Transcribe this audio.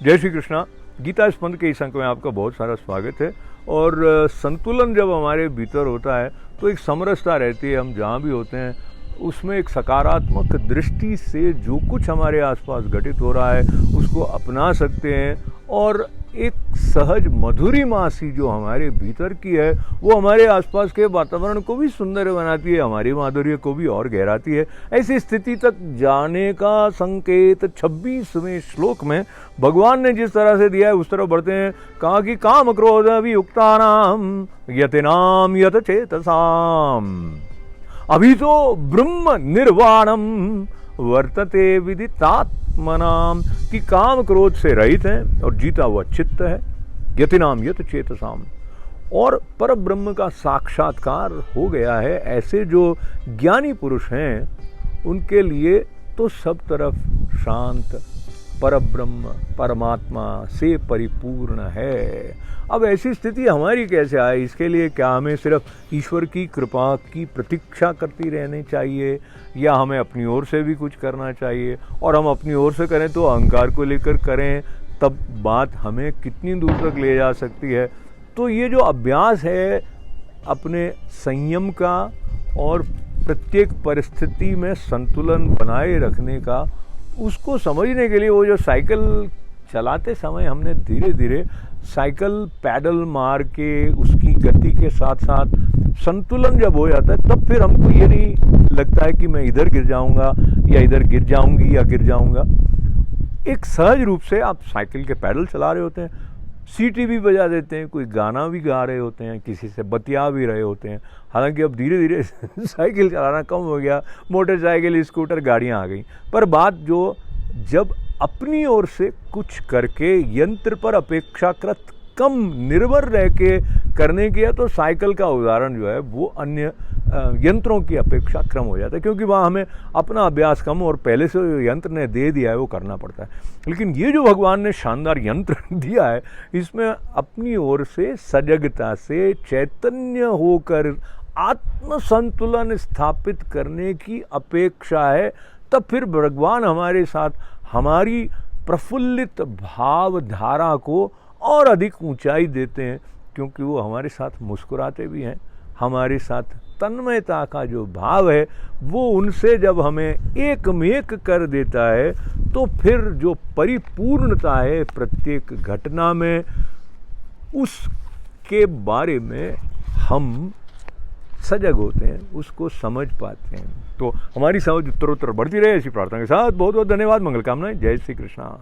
जय श्री कृष्णा। गीता स्पंद के इस अंक में आपका बहुत सारा स्वागत है। और संतुलन जब हमारे भीतर होता है तो एक समरसता रहती है। हम जहाँ भी होते हैं उसमें एक सकारात्मक दृष्टि से जो कुछ हमारे आसपास घटित हो रहा है उसको अपना सकते हैं, और एक सहज मधुरिमा सी जो हमारे भीतर की है वो हमारे आसपास के वातावरण को भी सुंदर बनाती है, हमारी माधुर्य को भी और गहराती है। ऐसी स्थिति तक जाने का संकेत 26वें श्लोक में भगवान ने जिस तरह से दिया है उस तरह बढ़ते हैं। कहा कि काम क्रोध वियुक्तानाम यतिनाम यत चेतसाम अभी तो ब्रह्म निर्वाणम वर्तते विदितात्मनाम, कि काम क्रोध से रहित है और जीता हुआ चित्त है। यतिनाम यत चेतसाम, और पर ब्रह्म का साक्षात्कार हो गया है। ऐसे जो ज्ञानी पुरुष हैं उनके लिए तो सब तरफ शांत परब्रह्म परमात्मा से परिपूर्ण है। अब ऐसी स्थिति हमारी कैसे आए, इसके लिए क्या हमें सिर्फ ईश्वर की कृपा की प्रतीक्षा करती रहनी चाहिए या हमें अपनी ओर से भी कुछ करना चाहिए? और हम अपनी ओर से करें तो अहंकार को लेकर करें, तब बात हमें कितनी दूर तक ले जा सकती है? तो ये जो अभ्यास है अपने संयम का और प्रत्येक परिस्थिति में संतुलन बनाए रखने का, उसको समझने के लिए वो जो साइकिल चलाते समय हमने धीरे धीरे साइकिल पैडल मार के उसकी गति के साथ साथ संतुलन जब हो जाता है तब फिर हमको ये नहीं लगता है कि मैं इधर गिर जाऊंगा या इधर गिर जाऊंगी या गिर जाऊंगा। एक सहज रूप से आप साइकिल के पैडल चला रहे होते हैं, सीटी भी बजा देते हैं, कोई गाना भी गा रहे होते हैं, किसी से बतिया भी रहे होते हैं। हालांकि अब धीरे धीरे साइकिल चलाना कम हो गया, मोटरसाइकिल स्कूटर गाड़ियां आ गई। पर बात जो जब अपनी ओर से कुछ करके यंत्र पर अपेक्षाकृत कम निर्भर रह के करने की है तो साइकिल का उदाहरण जो है वो अन्य यंत्रों की अपेक्षा कम हो जाता है, क्योंकि वहाँ हमें अपना अभ्यास कम और पहले से जो यंत्र ने दे दिया है वो करना पड़ता है। लेकिन ये जो भगवान ने शानदार यंत्र दिया है इसमें अपनी ओर से सजगता से चैतन्य होकर आत्म संतुलन स्थापित करने की अपेक्षा है। तब फिर भगवान हमारे साथ हमारी प्रफुल्लित भावधारा को और अधिक ऊंचाई देते हैं, क्योंकि वो हमारे साथ मुस्कुराते भी हैं। हमारे साथ तन्मयता का जो भाव है वो उनसे जब हमें एक मेक कर देता है तो फिर जो परिपूर्णता है प्रत्येक घटना में, उसके बारे में हम सजग होते हैं, उसको समझ पाते हैं। तो हमारी समझ उत्तरोत्तर बढ़ती रहे, ऐसी प्रार्थना के साथ बहुत बहुत धन्यवाद। मंगल कामनाएं। जय श्री कृष्णा।